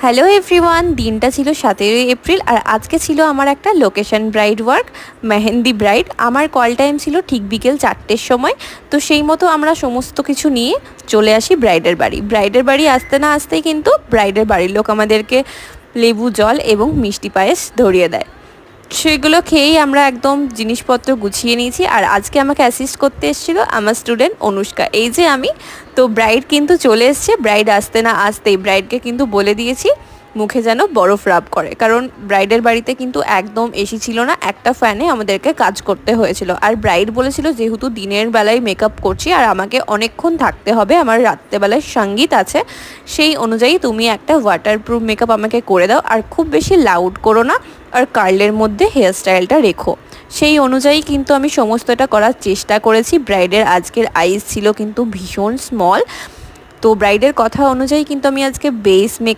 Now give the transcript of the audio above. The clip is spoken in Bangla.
হ্যালো এভরিওয়ান, দিনটা ছিল 17 এপ্রিল আর আজকে ছিল আমার একটা location bride work, mehendi bride. আমার কল টাইম ছিল ঠিক বিকেল 4টের সময়। তো সেই মতো আমরা সমস্ত কিছু নিয়ে চলে আসি ব্রাইডের বাড়ি। ব্রাইডের বাড়ি আসতে না আসতেই কিন্তু ব্রাইডের বাড়ির লোক আমাদেরকে লেবু জল এবং মিষ্টি পায়েস ধরিয়ে দেয়। সেগুলো খেয়েই আমরা একদম জিনিসপত্র গুছিয়ে নিয়েছি। আর আজকে আমাকে অ্যাসিস্ট করতে এসেছিলো আমার স্টুডেন্ট অনুষ্কা, এই যে আমি। তো ব্রাইড কিন্তু চলে এসছে। ব্রাইড আসতে না আসতেই ব্রাইডকে কিন্তু বলে দিয়েছি মুখে যেন বরফ রাব করে, কারণ ব্রাইডের বাড়িতে কিন্তু একদম এসি ছিল না, একটা ফ্যানে আমাদেরকে কাজ করতে হয়েছিল। আর ব্রাইড বলেছিল যেহেতু দিনের বেলায় মেকআপ করছি আর আমাকে অনেকক্ষণ থাকতে হবে, আমার রাত্রেবেলায় সঙ্গীত আছে, সেই অনুযায়ী তুমি একটা ওয়াটারপ্রুফ মেকআপ আমাকে করে দাও, আর খুব বেশি লাউড করো না, আর কার্লের মধ্যে হেয়ারস্টাইলটা রেখো। সেই অনুযায়ী কিন্তু আমি সমস্তটা করার চেষ্টা করেছি। ব্রাইডের আজকের আইস ছিল কিন্তু ভীষণ স্মল। তো ব্রাইডের কথা অনুযায়ী কিন্তু আমি আজকে বেস মেক